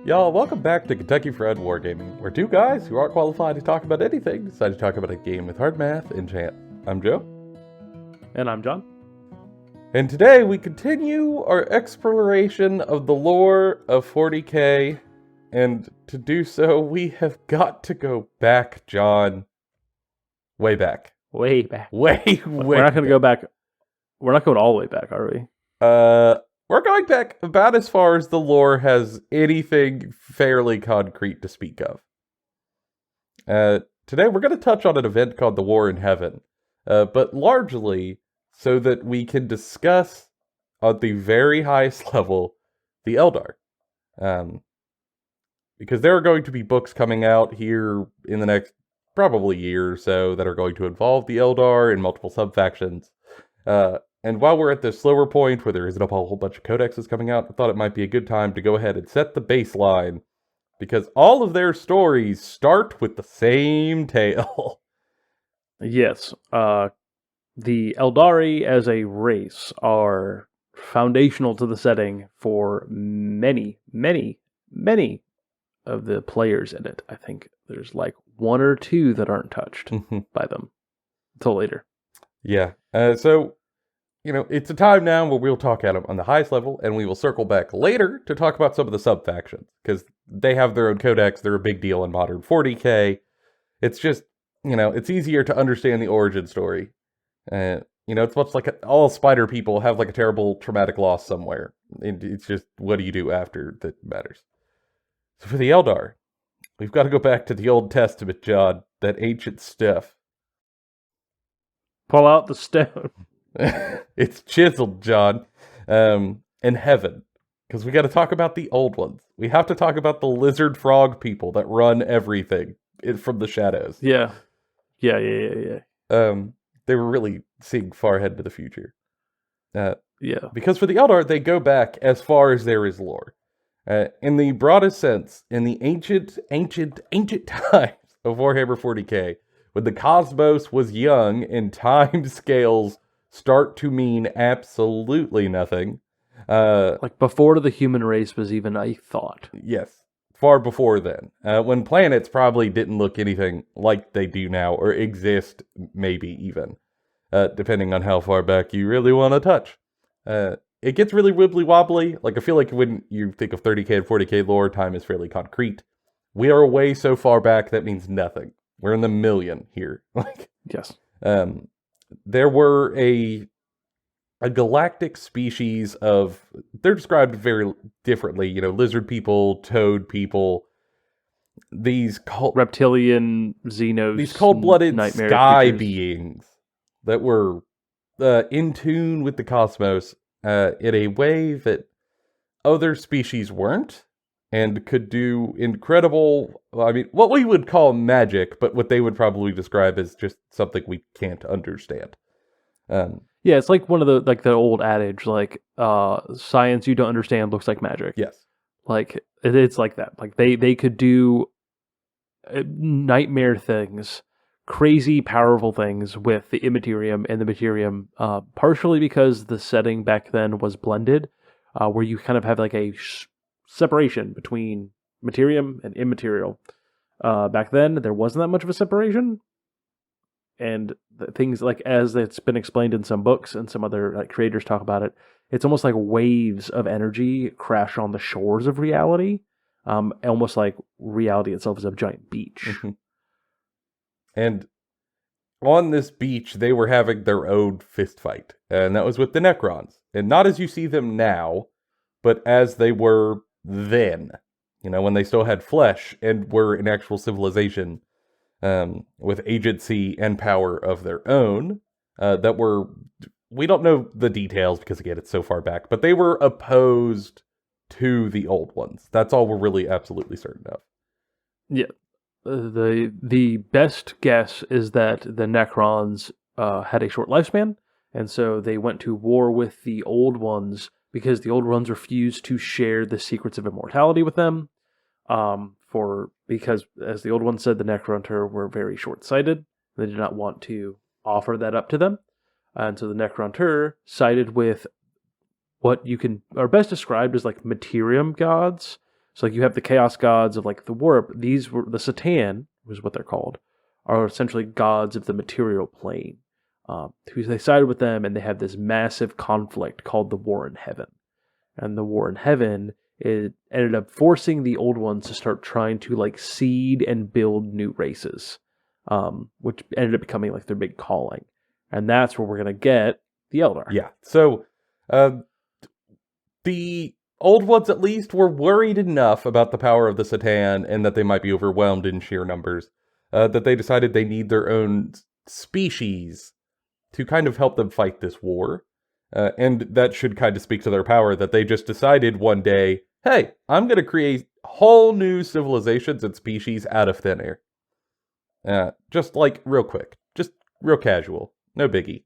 Y'all, welcome back to Kentucky Fried Wargaming, where two guys who aren't qualified to talk about anything decide to talk about a game with hard math and chant. I'm Joe. And I'm John. And today we continue our exploration of the lore of 40k, and to do so we have got to go back, John. Way back. Way back. Way We're not going to go back. We're not going all the way back, are we? We're going back about as far as the lore has anything fairly concrete to speak of. Today we're going to touch on an event called the War in Heaven, but largely so that we can discuss at the very highest level the Eldar. Because there are going to be books coming out here in the next probably year or so that are going to involve the Eldar and multiple subfactions. And while we're at this slower point where there isn't a whole bunch of codexes coming out, I thought it might be a good time to go ahead and set the baseline, because all of their stories start with the same tale. Yes. The Eldari as a race are foundational to the setting for many, many, many of the players in it. I think there's like one or two that aren't touched by them until later. Yeah. So, it's a time now where we'll talk at them on the highest level, and we will circle back later to talk about some of the sub-factions, because they have their own codex. They're a big deal in modern 40k. It's just, it's easier to understand the origin story. It's much like all spider people have like a terrible traumatic loss somewhere. It's just, what do you do after that matters? So for the Eldar, we've got to go back to the Old Testament, John, that ancient stuff. Pull out the stone. It's chiseled, John, in heaven, because we got to talk about the old ones. We have to talk about the lizard frog people that run everything from the shadows. Yeah. They were really seeing far ahead into the future. Because for the Eldar, they go back as far as there is lore. In the broadest sense, in the ancient times of Warhammer 40k, when the cosmos was young and time scales start to mean absolutely nothing. Like before the human race was even a thought. Yes, far before then. When planets probably didn't look anything like they do now, or exist, maybe even. Depending on how far back you really want to touch. It gets really wibbly-wobbly. Like, I feel like when you think of 30k and 40k lore, time is fairly concrete. We are way so far back, that means nothing. We're in the million here. Yes. There were a galactic species of, they're described very differently, lizard people, toad people, these reptilian xenos, these cold-blooded sky creatures. beings that were in tune with the cosmos in a way that other species weren't, and could do incredible, what we would call magic, but what they would probably describe as just something we can't understand. Yeah, it's like one of the old adage, science you don't understand looks like magic. Yes. Like, it's like that. Like, they could do nightmare things, crazy powerful things with the immaterium and the materium, partially because the setting back then was blended, where you kind of have like a separation between materium and immaterial. Back then, there wasn't that much of a separation, and things like, as it's been explained in some books and some other creators talk about it, it's almost like waves of energy crash on the shores of reality, almost like reality itself is a giant beach. Mm-hmm. And on this beach, they were having their own fist fight, and that was with the Necrons, and not as you see them now, but as they were then, when they still had flesh and were an actual civilization with agency and power of their own, that were, we don't know the details because, again, it's so far back, but they were opposed to the old ones. That's all we're really absolutely certain of. Yeah. The best guess is that the Necrons had a short lifespan, and so they went to war with the old ones because the old ones refused to share the secrets of immortality with them. Because, as the old ones said, the Necrontyr were very short-sighted. They did not want to offer that up to them. And so the Necrontyr sided with what you can are best described as like materium gods, So like you have the chaos gods of like the warp. These were the Satan, was what they're called, are essentially gods of the material plane. Who they sided with them, and they had this massive conflict called the War in Heaven. And the War in Heaven, it ended up forcing the old ones to start trying to like seed and build new races, which ended up becoming like their big calling. And that's where we're gonna get the Eldar. Yeah. So, the old ones at least were worried enough about the power of the Satan and that they might be overwhelmed in sheer numbers, that they decided they need their own species to kind of help them fight this war. And that should kind of speak to their power, that they just decided one day, hey, I'm going to create whole new civilizations and species out of thin air. Just like real quick. Just real casual. No biggie.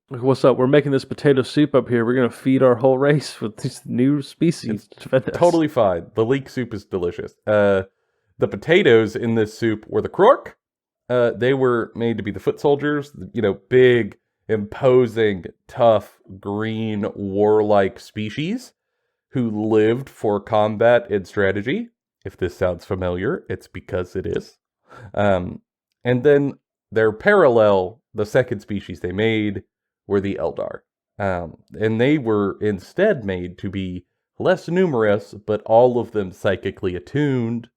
What's up? We're making this potato soup up here. We're going to feed our whole race with these new species to defend us. Totally fine. The leek soup is delicious. The potatoes in this soup were the Krork. They were made to be the foot soldiers, big, imposing, tough, green, warlike species who lived for combat and strategy. If this sounds familiar, it's because it is. And then their parallel, the second species they made, were the Eldar. And they were instead made to be less numerous, but all of them psychically attuned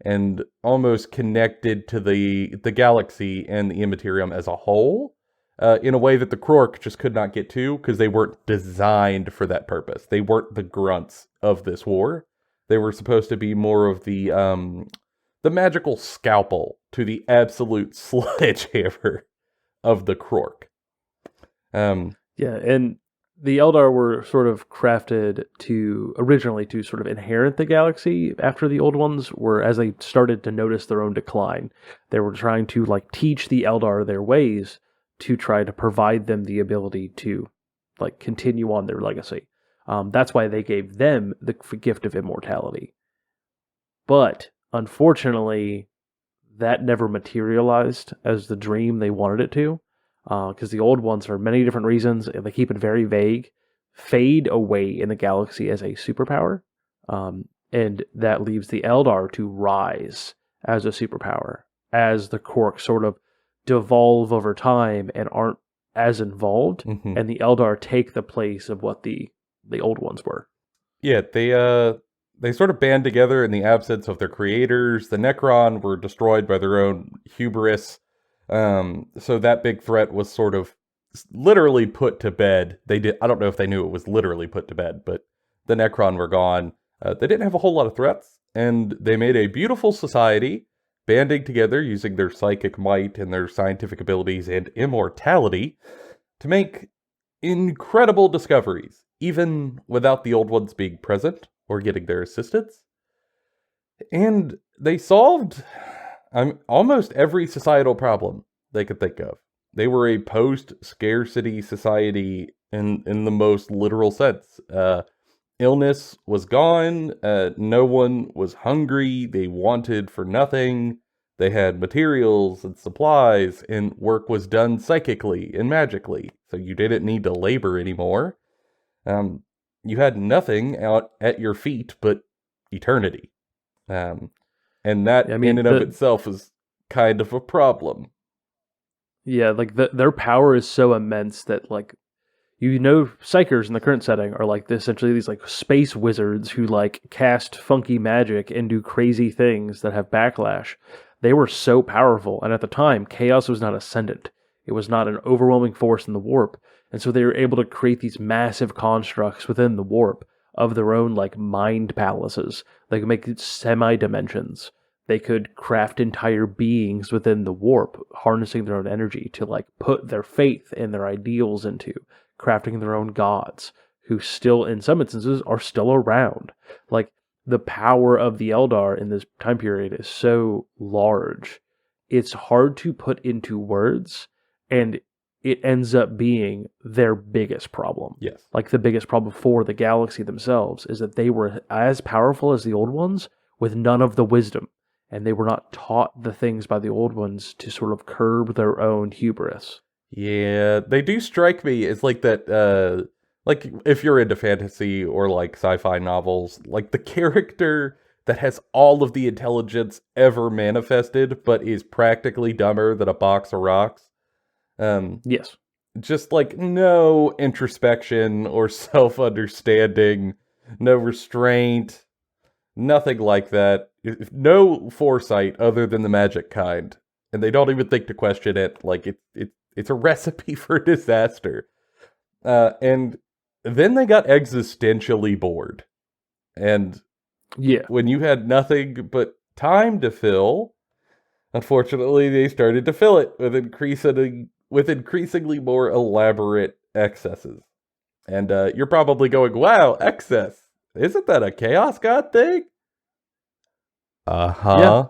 and almost connected to the galaxy and the Immaterium as a whole, in a way that the Krork just could not get to, because they weren't designed for that purpose. They weren't the grunts of this war. They were supposed to be more of the magical scalpel to the absolute sledgehammer of the Krork. Yeah, and the Eldar were sort of crafted originally to sort of inherit the galaxy after the old ones were, as they started to notice their own decline. They were trying to like teach the Eldar their ways to try to provide them the ability to like continue on their legacy. That's why they gave them the gift of immortality. But unfortunately, that never materialized as the dream they wanted it to. Because the old ones, for many different reasons, they keep it very vague, fade away in the galaxy as a superpower, and that leaves the Eldar to rise as a superpower, as the Krork sort of devolve over time and aren't as involved, and the Eldar take the place of what the old ones were. Yeah, they sort of band together in the absence of their creators. The Necron were destroyed by their own hubris. So that big threat was sort of literally put to bed. I don't know if they knew it was literally put to bed, but the Necron were gone. They didn't have a whole lot of threats, and they made a beautiful society, banding together using their psychic might and their scientific abilities and immortality to make incredible discoveries, even without the old ones being present or getting their assistance. And they solved almost every societal problem they could think of. They were a post-scarcity society in the most literal sense. Illness was gone. No one was hungry. They wanted for nothing. They had materials and supplies, and work was done psychically and magically. So you didn't need to labor anymore. You had nothing out at your feet but eternity. And that, in and of itself, is kind of a problem. Yeah, like their power is so immense that, like, psychers in the current setting are like essentially these like space wizards who like cast funky magic and do crazy things that have backlash. They were so powerful, and at the time, chaos was not ascendant. It was not an overwhelming force in the warp, and so they were able to create these massive constructs within the warp of their own like mind palaces. They could make semi-dimensions. They could craft entire beings within the warp, harnessing their own energy to like put their faith and their ideals into, crafting their own gods, who still, in some instances, are still around. Like, the power of the Eldar in this time period is so large, it's hard to put into words, and it ends up being their biggest problem. Yes. Like, the biggest problem for the galaxy themselves is that they were as powerful as the old ones with none of the wisdom, and they were not taught the things by the old ones to sort of curb their own hubris. Yeah, they do strike me as like that like if you're into fantasy or like sci-fi novels, like the character that has all of the intelligence ever manifested, but is practically dumber than a box of rocks. Yes. Just like no introspection or self-understanding, no restraint, nothing like that. No foresight other than the magic kind. And they don't even think to question it. Like it's a recipe for disaster. And then they got existentially bored. And Yeah. when you had nothing but time to fill, unfortunately, they started to fill it with increasingly more elaborate excesses. And you're probably going, wow, excess. Isn't that a Chaos God thing? Yeah.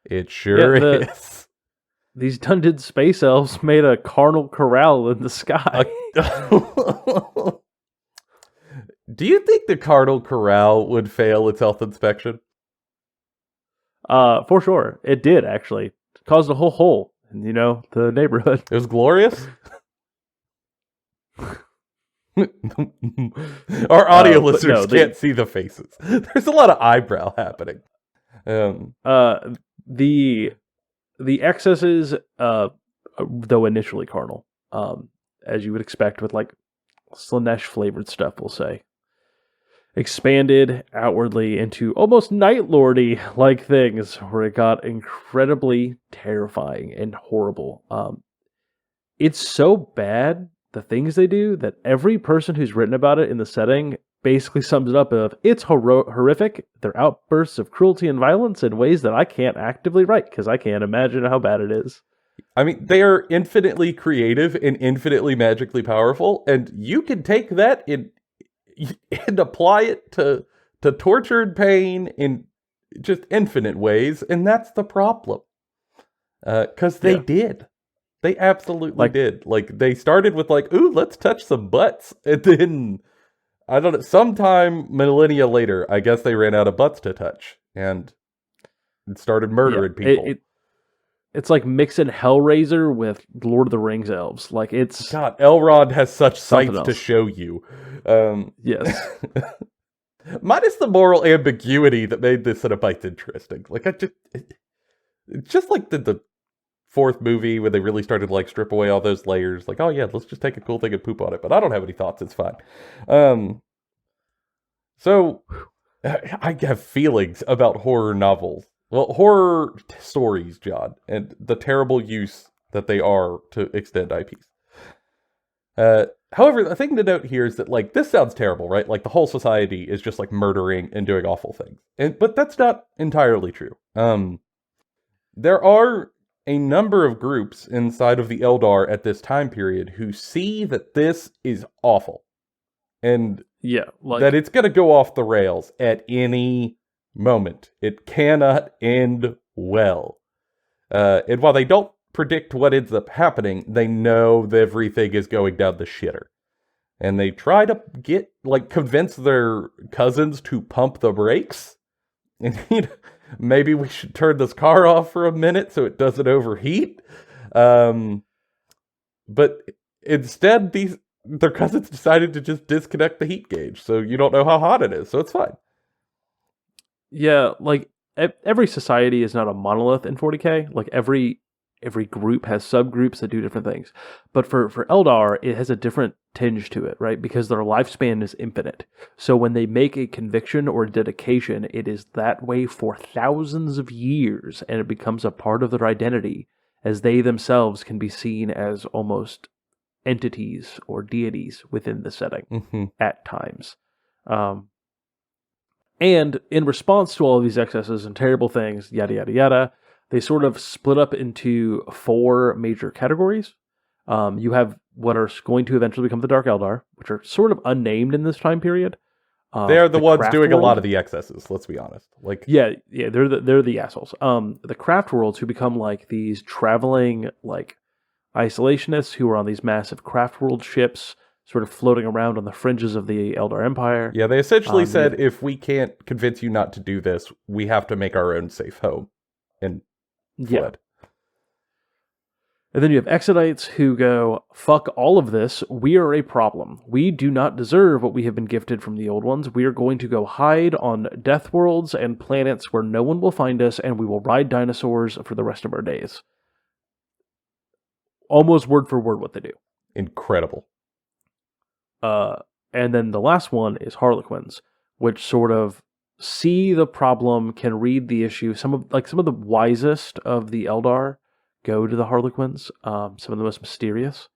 It sure is. These Dungeon Space Elves made a carnal corral in the sky. Do you think the Cardinal Corral would fail its health inspection? For sure. It did, actually. It caused a whole hole in, the neighborhood. It was glorious? Our audio listeners can't see the faces. There's a lot of eyebrow happening. The excesses, though initially carnal, as you would expect with like Slanesh flavored stuff, we'll say, expanded outwardly into almost Night Lordy like things, where it got incredibly terrifying and horrible. It's so bad, the things they do, that every person who's written about it in the setting basically sums it up of, it's horrific, they're outbursts of cruelty and violence in ways that I can't actively write, because I can't imagine how bad it is. I mean, they are infinitely creative and infinitely magically powerful, and you can take that and apply it to torture and pain in just infinite ways, and that's the problem. Because they did. They absolutely did. Like, they started with like, ooh, let's touch some butts, and then, I don't know, sometime millennia later, I guess they ran out of butts to touch, and started murdering people. It's like mixing Hellraiser with Lord of the Rings elves. Like, it's... God, Elrond has such sights to show you. Yes. Minus the moral ambiguity that made this Cenobites interesting. Like, just like the fourth movie when they really started to like strip away all those layers. Like, oh yeah, let's just take a cool thing and poop on it. But I don't have any thoughts. It's fine. So I have feelings about horror novels. Well, horror stories, John, and the terrible use that they are to extend IPs. However, the thing to note here is that, like, this sounds terrible, right? Like, the whole society is just, like, murdering and doing awful things. But that's not entirely true. There are a number of groups inside of the Eldar at this time period who see that this is awful. And that it's going to go off the rails at any moment. It cannot end well. And while they don't predict what ends up happening, they know that everything is going down the shitter. And they try to convince their cousins to pump the brakes. And maybe we should turn this car off for a minute so it doesn't overheat. But instead, their cousins decided to just disconnect the heat gauge, so you don't know how hot it is, so it's fine. Yeah, like, every society is not a monolith in 40k. Like, every group has subgroups that do different things. But for Eldar, it has a different tinge to it, right? Because their lifespan is infinite. So when they make a conviction or dedication, it is that way for thousands of years, and it becomes a part of their identity, as they themselves can be seen as almost entities or deities within the setting at times. And in response to all of these excesses and terrible things, yada, yada, yada, they sort of split up into 4 major categories. You have what are going to eventually become the Dark Eldar, which are sort of unnamed in this time period. They are the ones doing a lot of the excesses, let's be honest. Yeah, they're the assholes. The Craft Worlds, who become like these traveling like isolationists who are on these massive Craft World ships, sort of floating around on the fringes of the Eldar Empire. Yeah, they essentially said, if we can't convince you not to do this, we have to make our own safe home. And flood. And then you have Exodites who go, fuck all of this. We are a problem. We do not deserve what we have been gifted from the old ones. We are going to go hide on death worlds and planets where no one will find us, and we will ride dinosaurs for the rest of our days. Almost word for word what they do. Incredible. And then the last one is Harlequins, which sort of see the problem, can read the issue. Some of the wisest of the Eldar go to the Harlequins, some of the most mysterious,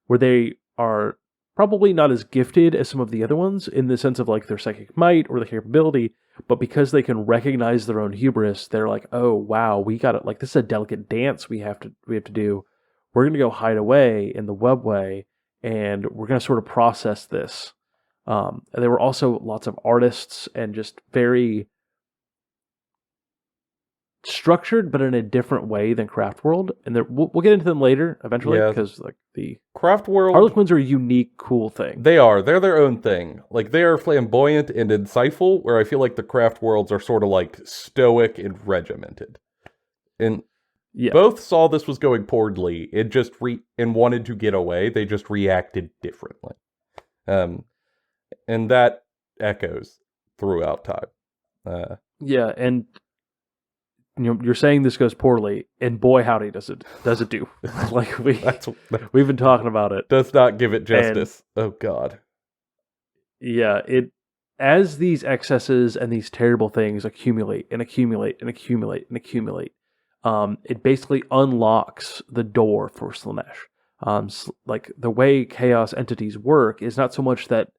where they are probably not as gifted as some of the other ones in the sense of like their psychic might or their capability, but because they can recognize their own hubris, they're like, oh wow, we got it. Like this is a delicate dance we have to do. We're going to go hide away in the webway, and we're going to sort of process this. There were also lots of artists and just very structured, but in a different way than Craft World. And we'll get into them later, eventually, because like the Craft World Harlequins are a unique, cool thing. They are. They're their own thing. Like they are flamboyant and insightful, where I feel like the Craft Worlds are sort of like stoic and regimented. And both saw this was going poorly. It just and wanted to get away. They just reacted differently. And that echoes throughout time. Yeah, and you're saying this goes poorly, and boy howdy does it do. Like we've been talking about it. Does not give it justice. Oh god. Yeah, as these excesses and these terrible things accumulate and accumulate and accumulate and accumulate, it basically unlocks the door for Slaanesh. Like the way chaos entities work is not so much that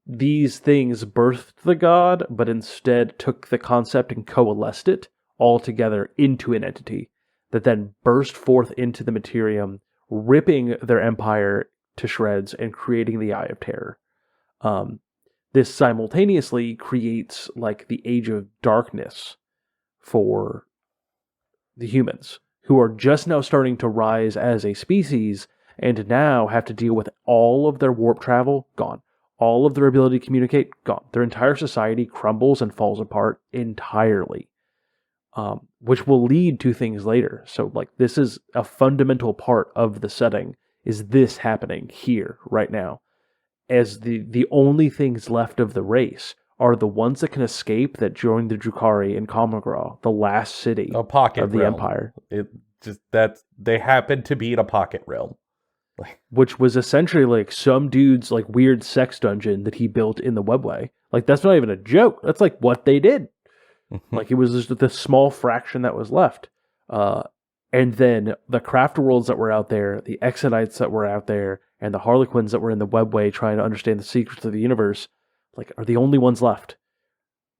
these things birthed the god, but instead took the concept and coalesced it all together into an entity that then burst forth into the materium, ripping their empire to shreds and creating the Eye of Terror. This simultaneously creates like the Age of Darkness for the humans, who are just now starting to rise as a species and now have to deal with all of their warp travel gone. All of their ability to communicate gone. Their entire society crumbles and falls apart entirely. Which will lead to things later. So, like, this is a fundamental part of the setting, is this happening here, right now. As the only things left of the race are the ones that can escape that join the Drukhari in Kamagra, the last city of the realm. Empire. They happen to be in a pocket realm. Which was essentially like some dude's like weird sex dungeon that he built in the webway. Like, that's not even a joke. That's like what they did. Like, it was just the small fraction that was left. And then the craft worlds that were out there, the Exodites that were out there, and the Harlequins that were in the webway trying to understand the secrets of the universe, like, are the only ones left.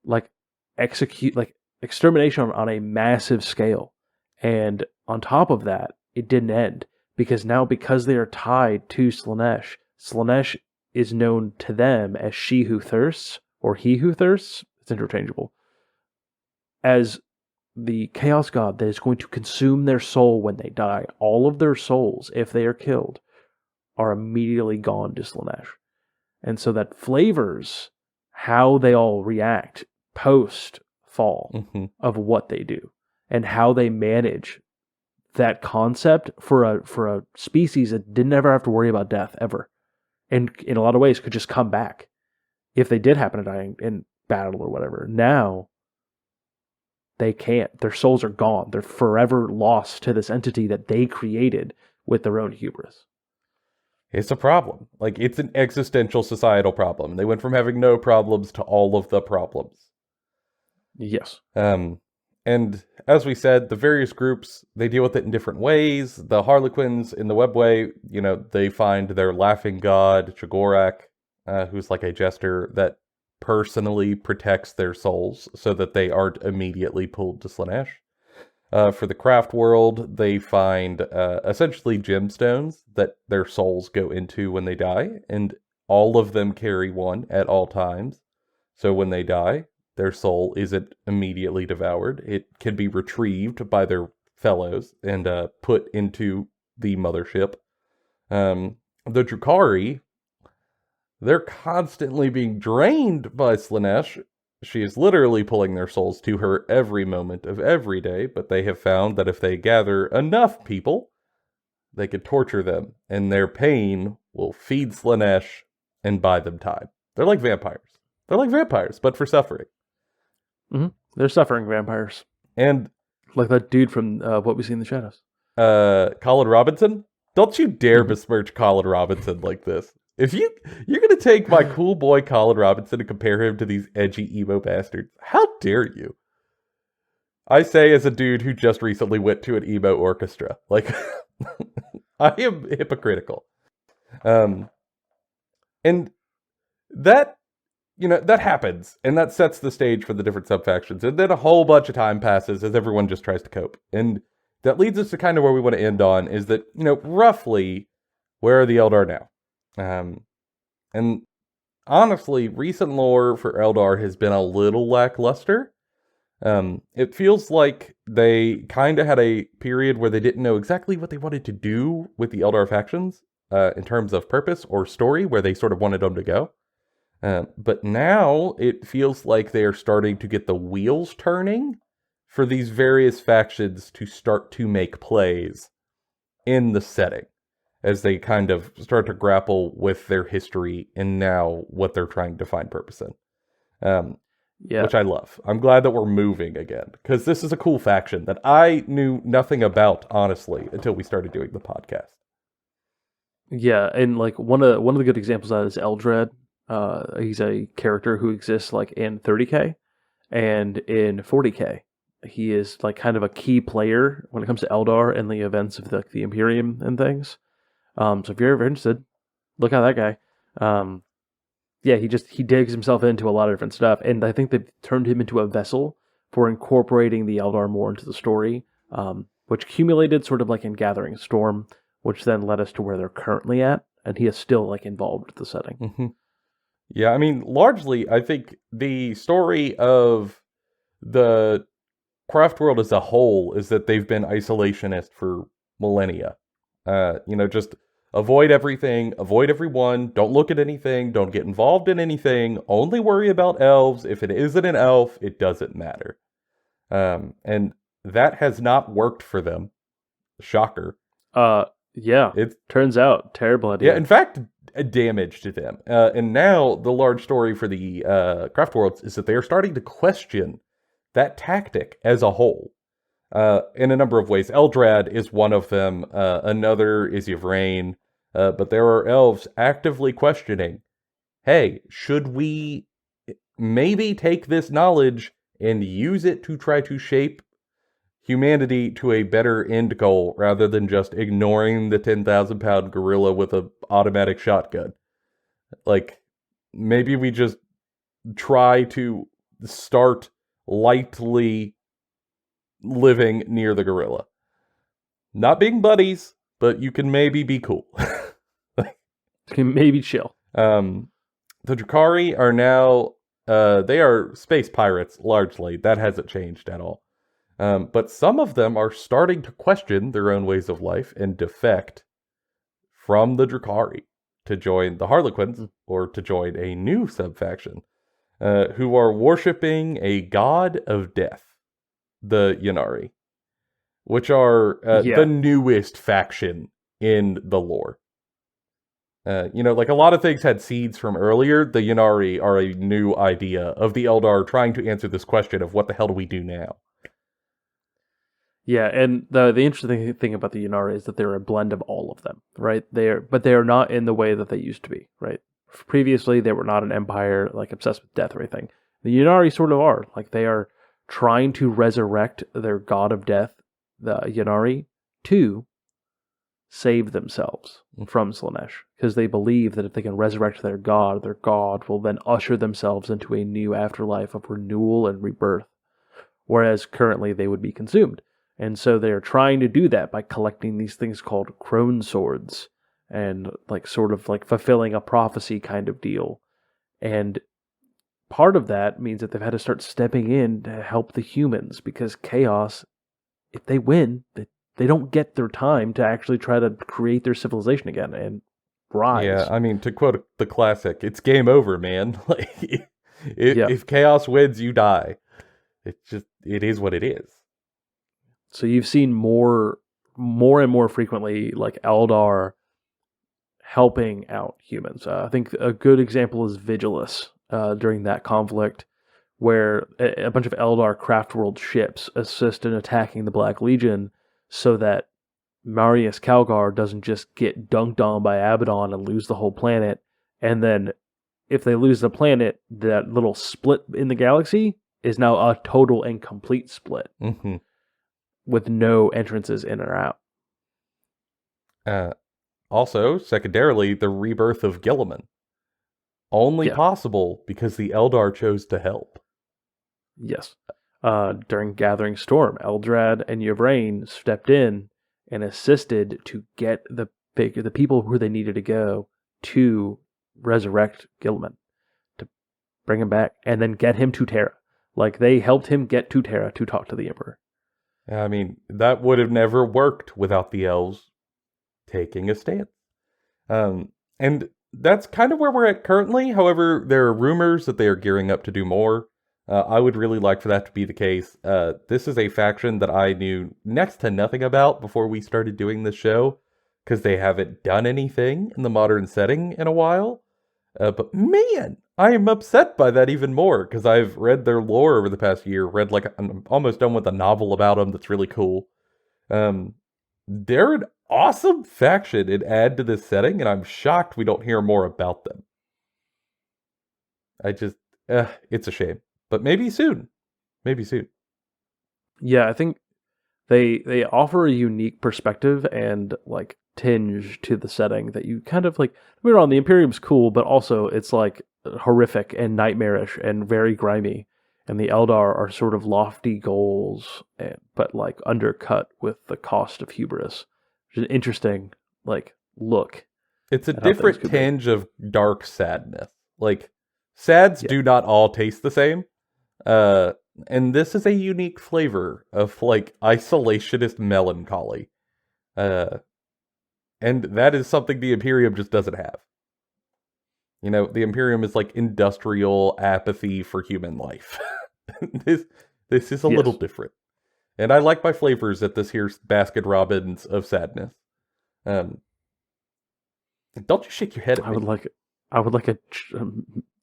Like, extermination on a massive scale. And on top of that, it didn't end. Because they are tied to Slaanesh, Slaanesh is known to them as she who thirsts, or he who thirsts. It's interchangeable. As the chaos god that is going to consume their soul when they die. All of their souls, if they are killed, are immediately gone to Slaanesh. And so that flavors how they all react post-fall of what they do, and how they manage that concept for a species that didn't ever have to worry about death, ever. And in a lot of ways could just come back if they did happen to die in battle or whatever. Now, they can't. Their souls are gone. They're forever lost to this entity that they created with their own hubris. It's a problem. Like, it's an existential societal problem. They went from having no problems to all of the problems. Yes. And as we said, the various groups, they deal with it in different ways. The Harlequins in the webway, they find their laughing god, Chagorak, who's like a jester that personally protects their souls so that they aren't immediately pulled to Slaanesh. For the craft world, they find essentially gemstones that their souls go into when they die, and all of them carry one at all times. So when they die, their soul isn't immediately devoured. It can be retrieved by their fellows and put into the mothership. The Drukhari, they're constantly being drained by Slaanesh. She is literally pulling their souls to her every moment of every day, but they have found that if they gather enough people, they could torture them, and their pain will feed Slanesh and buy them time. They're like vampires. They're like vampires, but for suffering. Mm-hmm. They're suffering vampires. And like that dude from What We See in the Shadows. Colin Robinson? Don't you dare besmirch Colin Robinson like this. If you're gonna take my cool boy Colin Robinson and compare him to these edgy emo bastards, how dare you? I say as a dude who just recently went to an emo orchestra. Like, I am hypocritical. And that, that happens, and that sets the stage for the different subfactions. And then a whole bunch of time passes as everyone just tries to cope. And that leads us to kind of where we want to end on, is that, roughly, where are the Eldar now? And honestly, recent lore for Eldar has been a little lackluster. It feels like they kind of had a period where they didn't know exactly what they wanted to do with the Eldar factions, in terms of purpose or story, where they sort of wanted them to go. But now it feels like they are starting to get the wheels turning for these various factions to start to make plays in the setting, as they kind of start to grapple with their history and now what they're trying to find purpose in. Which I love. I'm glad that we're moving again, because this is a cool faction that I knew nothing about, honestly, until we started doing the podcast. Yeah, and like one of the good examples of that is Eldred. He's a character who exists like in 30K and in 40K. He is like kind of a key player when it comes to Eldar and the events of the Imperium and things. So if you're ever interested, look at that guy. Yeah, he digs himself into a lot of different stuff, and I think they've turned him into a vessel for incorporating the Eldar more into the story, which accumulated sort of like in Gathering Storm, which then led us to where they're currently at, and he is still like involved with the setting. Mm-hmm. Yeah, I mean, largely, I think the story of the craft world as a whole is that they've been isolationist for millennia. Just avoid everything, avoid everyone, don't look at anything, don't get involved in anything, only worry about elves. If it isn't an elf, it doesn't matter. And that has not worked for them. Shocker. Yeah, it turns out terrible idea. Yeah, in fact, damaged them. And now the large story for the craft worlds is that they are starting to question that tactic as a whole. In a number of ways. Eldrad is one of them. Another is Yvrain. But there are elves actively questioning, hey, should we maybe take this knowledge and use it to try to shape humanity to a better end goal, rather than just ignoring the 10,000-pound gorilla with an automatic shotgun? Like, maybe we just try to start lightly living near the gorilla. Not being buddies, but you can maybe be cool. Can maybe chill. The Drukhari are now, they are space pirates, largely. That hasn't changed at all. But some of them are starting to question their own ways of life and defect from the Drukhari to join the Harlequins, or to join a new subfaction, who are worshipping a god of death, the Ynnari, which are the newest faction in the lore. Like a lot of things had seeds from earlier, the Ynnari are a new idea of the Eldar trying to answer this question of what the hell do we do now? Yeah, and the interesting thing about the Ynnari is that they're a blend of all of them, right? But they are not in the way that they used to be, right? Previously, they were not an empire like obsessed with death or anything. The Ynnari sort of are. Like, they are trying to resurrect their god of death, the Ynnari, to save themselves from Slanesh, because they believe that if they can resurrect their god will then usher themselves into a new afterlife of renewal and rebirth, whereas currently they would be consumed. And so they are trying to do that by collecting these things called crone swords, and like sort of like fulfilling a prophecy kind of deal. And part of that means that they've had to start stepping in to help the humans, because Chaos, if they win, they don't get their time to actually try to create their civilization again and rise. Yeah, I mean, to quote the classic, it's game over, man. Like, if Chaos wins, you die. It is what it is. So you've seen more more and more frequently like Eldar helping out humans. I think a good example is Vigilus during that conflict, where a bunch of Eldar craft world ships assist in attacking the Black Legion so that Marius Calgar doesn't just get dunked on by Abaddon and lose the whole planet. And then if they lose the planet, that little split in the galaxy is now a total and complete split with no entrances in or out. Also, secondarily, the rebirth of Gilliman. Only possible because the Eldar chose to help. Yes. During Gathering Storm, Eldrad and Yvrain stepped in and assisted to get the people who they needed to go to resurrect Gilliman, to bring him back, and then get him to Terra. Like, they helped him get to Terra to talk to the Emperor. I mean, that would have never worked without the elves taking a stance. And that's kind of where we're at currently. However, there are rumors that they are gearing up to do more. I would really like for that to be the case. This is a faction that I knew next to nothing about before we started doing this show, because they haven't done anything in the modern setting in a while. But man, I am upset by that even more, because I've read their lore over the past year, I'm almost done with a novel about them that's really cool. They're an awesome faction and add to this setting, and I'm shocked we don't hear more about them. It's a shame. But maybe soon. Maybe soon. Yeah, I think they offer a unique perspective and like tinge to the setting that you kind of like. We're on the Imperium's cool, but also it's like horrific and nightmarish and very grimy. And the Eldar are sort of lofty goals, but like undercut with the cost of hubris. Which is an interesting like look. It's a different tinge of dark sadness. Like, sads do not all taste the same. And this is a unique flavor of like isolationist melancholy. And that is something the Imperium just doesn't have. You know, the Imperium is like industrial apathy for human life. This is a little different. And I like my flavors at this here's Baskin Robbins of sadness. Don't you shake your head at me. I would like a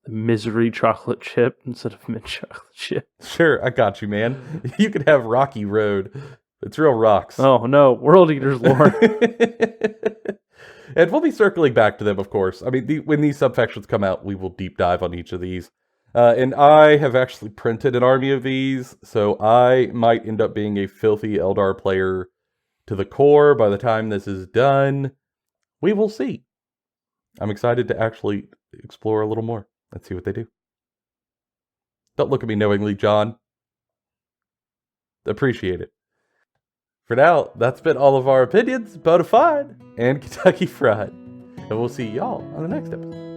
misery chocolate chip instead of mint chocolate chip. Sure, I got you, man. You could have Rocky Road. It's real rocks. Oh no, World Eaters lore. And we'll be circling back to them, of course. I mean, when these subfactions come out, we will deep dive on each of these. And I have actually printed an army of these, so I might end up being a filthy Eldar player to the core by the time this is done. We will see. I'm excited to actually explore a little more. Let's see what they do. Don't look at me knowingly, John. Appreciate it. For now, that's been all of our opinions, bona fide, and Kentucky Fried. And we'll see y'all on the next episode.